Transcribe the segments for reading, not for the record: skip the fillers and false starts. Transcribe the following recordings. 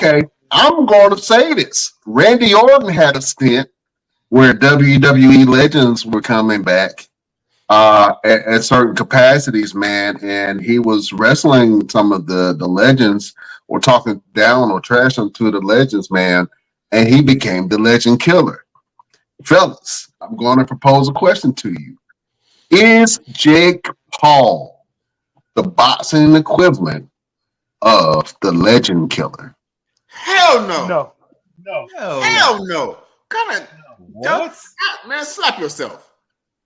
Okay, I'm going to say this. Randy Orton had a stint where WWE legends were coming back at certain capacities, man, and he was wrestling some of the legends or talking down or trashing to the legends, man, and he became the legend killer. Fellas, I'm going to propose a question to you. Is Jake Paul the boxing equivalent of the legend killer? Hell no. No. No. Hell no. Kind of, What? man, slap yourself.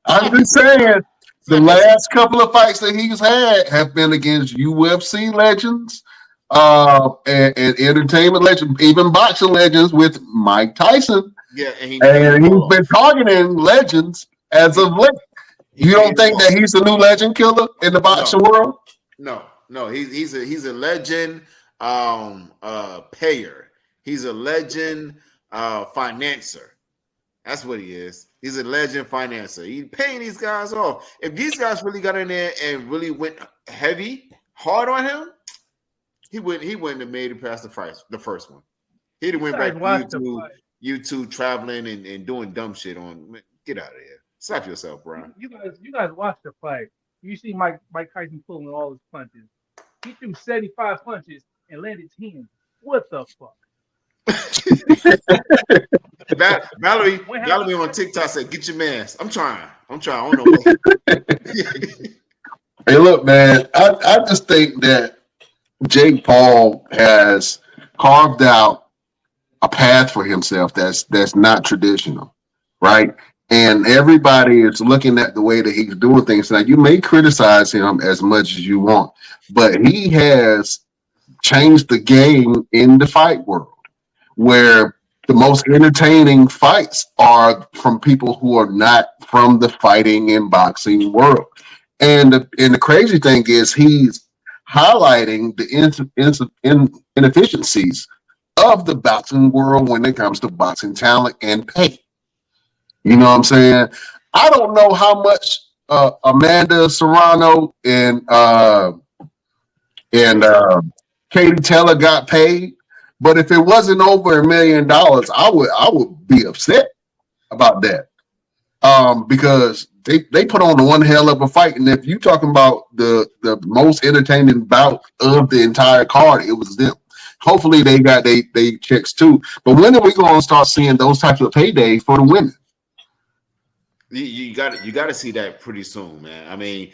I'm just saying, the last couple of fights that he's had have been against UFC legends and entertainment legends, even boxing legends with Mike Tyson. Yeah, and he's been targeting legends as of late. You don't think that he's the new legend killer in the boxing world? No. He's a legend payer. He's a legend financer. That's what he is. He's a legend financer. He's paying these guys off. If these guys really got in there and really went hard on him, he wouldn't have made it past the first one. He'd have went back to YouTube traveling and doing dumb shit on. Get out of here. Slap yourself, Brian. You guys watch the fight. You see Mike Tyson pulling all his punches. He threw 75 punches and landed 10. What the fuck? Valerie on TikTok said, "Get your mask." I'm trying. I don't know. Hey, look, man. I just think that Jake Paul has carved out a path for himself that's not traditional, right? And everybody is looking at the way that he's doing things. Now, you may criticize him as much as you want, but he has changed the game in the fight world, where the most entertaining fights are from people who are not from the fighting and boxing world. And the crazy thing is he's highlighting the inefficiencies of the boxing world when it comes to boxing talent and pay. You know what I'm saying? I don't know how much Amanda Serrano and Katie Taylor got paid, but if it wasn't over $1 million, I would be upset about that. Because they put on one hell of a fight, and if you're talking about the most entertaining bout of the entire card, it was them. Hopefully they got they checks too. But when are we going to start seeing those types of paydays for the women? You got to see that pretty soon, man. I mean,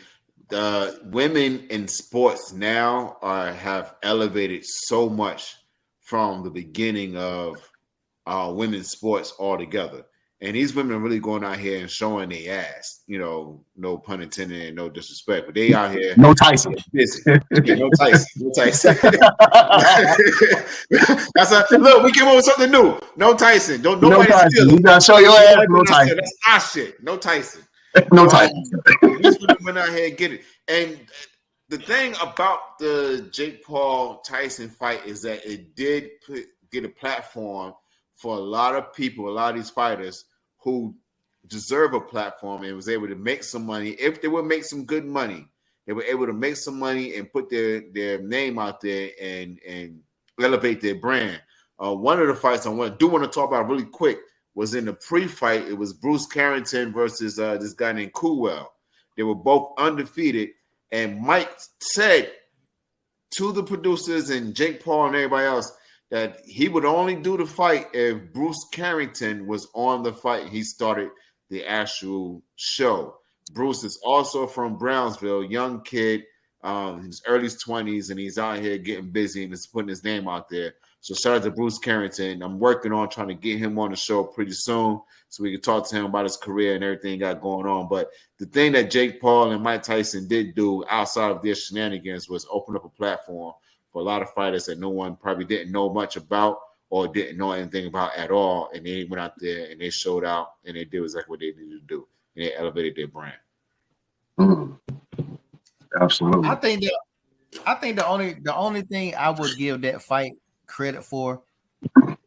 women in sports now have elevated so much from the beginning of women's sports altogether. And these women are really going out here and showing their ass, no pun intended and no disrespect, but they out here. No Tyson. Busy. Yeah, no Tyson. Look, we came up with something new. No Tyson. Nobody steal it. You got to show your ass. No Tyson. That's our shit. No Tyson. No Tyson. These women went out here and get it. And the thing about the Jake Paul Tyson fight is that it did get a platform for a lot of people, a lot of these fighters who deserve a platform and was able to make some money. If they would make some good money, they were able to make some money and put their name out there and elevate their brand. One of the fights I want to talk about really quick was in the pre-fight. It was Bruce Carrington versus this guy named Coolwell. They were both undefeated, and Mike said to the producers and Jake Paul and everybody else that he would only do the fight if Bruce Carrington was on the fight. He started the actual show. Bruce is also from Brownsville, young kid, in his early 20s, and he's out here getting busy and is putting his name out there. So shout out to Bruce Carrington. I'm working on trying to get him on the show pretty soon so we can talk to him about his career and everything he got going on. But the thing that Jake Paul and Mike Tyson did do outside of their shenanigans was open up a platform for a lot of fighters that no one probably didn't know much about or didn't know anything about at all. And they went out there and they showed out and they did exactly what they needed to do. And they elevated their brand. Absolutely. I think the only thing I would give that fight credit for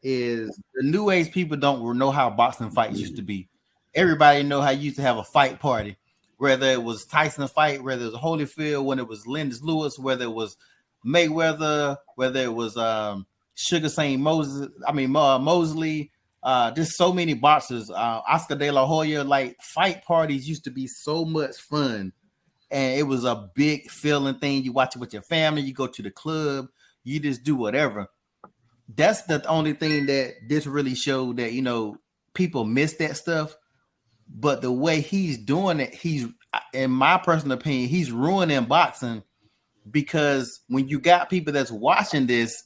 is the new age people don't know how boxing fights used to be. Everybody know how you used to have a fight party, whether it was Tyson fight, whether it was Holyfield, when it was Lennox Lewis, whether it was Mayweather, whether it was Sugar St. Mosley. Just so many boxers. Oscar De La Hoya. Like fight parties used to be so much fun, and it was a big feeling thing. You watch it with your family. You go to the club. You just do whatever. That's the only thing that this really showed that people miss that stuff. But the way he's doing it, he's, in my personal opinion, he's ruining boxing, because when you got people that's watching this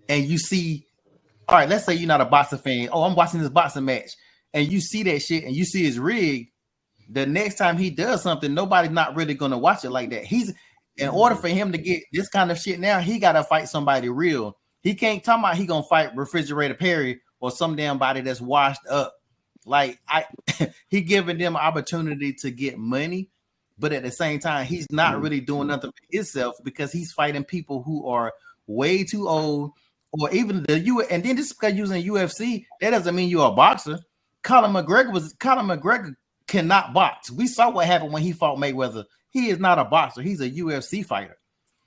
and you see, all right, let's say you're not a boxing fan. Oh, I'm watching this boxing match, and you see that shit and you see his rig. The next time he does something, nobody's not really going to watch it like that. In order for him to get this kind of shit now, he got to fight somebody real. He can't talk about he going to fight Refrigerator Perry or some damn body that's washed up. Like he giving them opportunity to get money, but at the same time, he's not really doing nothing for himself, because he's fighting people who are way too old, or even and then just because using UFC, that doesn't mean you're a boxer. Conor McGregor cannot box. We saw what happened when he fought Mayweather. He is not a boxer. He's a UFC fighter.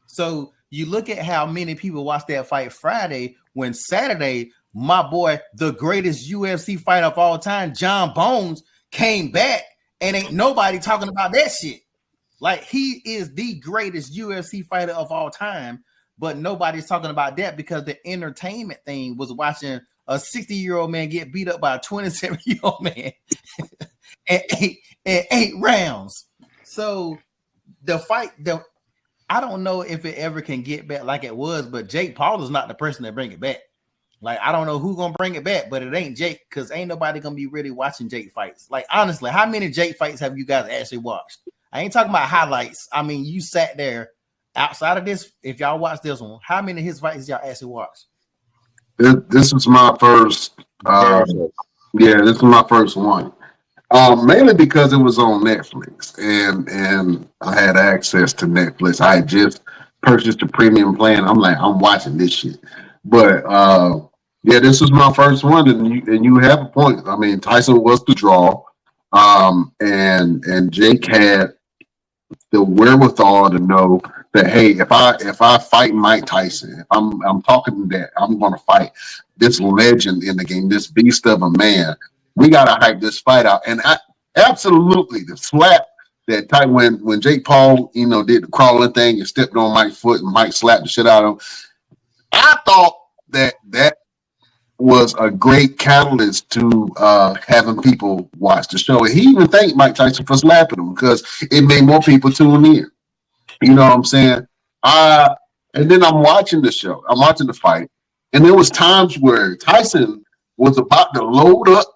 So you look at how many people watched that fight Friday, when Saturday, my boy, the greatest UFC fighter of all time, John Bones, came back, and ain't nobody talking about that shit. Like, he is the greatest UFC fighter of all time, but nobody's talking about that, because the entertainment thing was watching a 60-year-old man get beat up by a 27-year-old man in eight rounds. So the fight, I don't know if it ever can get back like it was, but Jake Paul is not the person that bring it back. Like, I don't know who's gonna bring it back, but it ain't Jake, because ain't nobody gonna be really watching Jake fights. Like, honestly, how many Jake fights have you guys actually watched? I ain't talking about highlights. I mean, you sat there outside of this. If y'all watched this one, how many of his fights y'all actually watched? This was my first. This was my first one. Mainly because it was on Netflix, and I had access to Netflix. I had just purchased a premium plan. I'm like, I'm watching this shit. But this was my first one, and you have a point. I mean, Tyson was the draw, and Jake had the wherewithal to know that, hey, if I fight Mike Tyson, if I'm talking that I'm going to fight this legend in the game, this beast of a man. We gotta hype this fight out, and absolutely the slap that time when Jake Paul, did the crawling thing and stepped on Mike's foot and Mike slapped the shit out of him. I thought that was a great catalyst to having people watch the show. And he even thanked Mike Tyson for slapping him, because it made more people tune in. You know what I'm saying? And then I'm watching the show. I'm watching the fight, and there was times where Tyson was about to load up,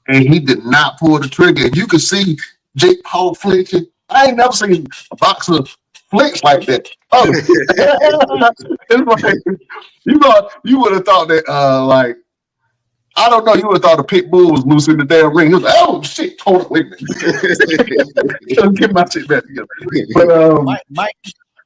and he did not pull the trigger. And you could see Jake Paul flinching. I ain't never seen a boxer flinch like that. Oh, it's like, you would have thought that, I don't know, you would have thought the pit bull was loose in the damn ring. He was like, oh shit, hold on, wait a minute. Get my shit back together. But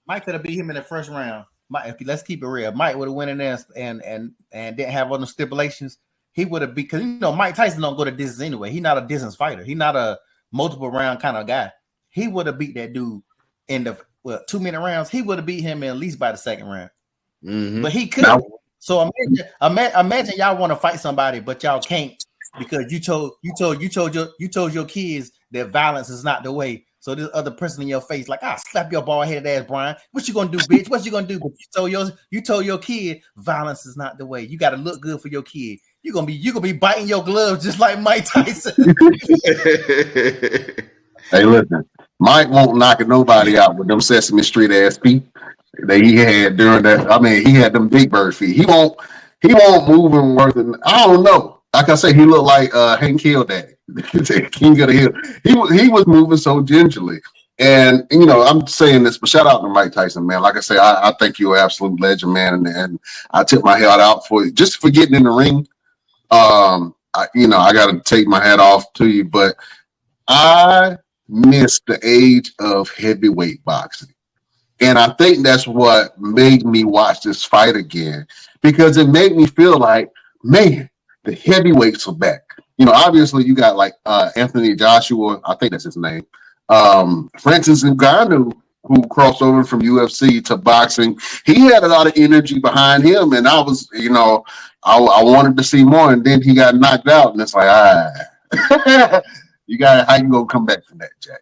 Mike could have beat him in the first round. Let's keep it real. Mike would have went in there and didn't have other stipulations. He would have, because Mike Tyson don't go to distance anyway. He's not a distance fighter. He's not a multiple round kind of guy. He would have beat that dude in the 2-minute rounds. He would have beat him at least by the second round. Mm-hmm. But he couldn't. So imagine y'all want to fight somebody, but y'all can't, because you told your kids that violence is not the way. So this other person in your face, like, slap your bald headed ass, Brian. What you gonna do, bitch? What you gonna do? But you told your kid violence is not the way. You got to look good for your kid. You gonna be biting your gloves just like Mike Tyson. Hey, listen, Mike won't knock nobody out with them Sesame Street ass feet that he had during that. I mean, he had them Big Bird feet. He won't move and worth it. I don't know. Like I say, he looked like Hank Hill Daddy, King of the Hill. He was moving so gingerly. And I'm saying this, but shout out to Mike Tyson, man. Like I say, I think you're an absolute legend, man, and I tip my hat out for you just for getting in the ring. I got to take my hat off to you, but I missed the age of heavyweight boxing. And I think that's what made me watch this fight again, because it made me feel like, man, the heavyweights are back. Obviously you got like Anthony Joshua, I think that's his name. Francis Ngannou who crossed over from UFC to boxing. He had a lot of energy behind him, and I was, I wanted to see more, and then he got knocked out, and it's like, you got how you gonna come back from that, Jack?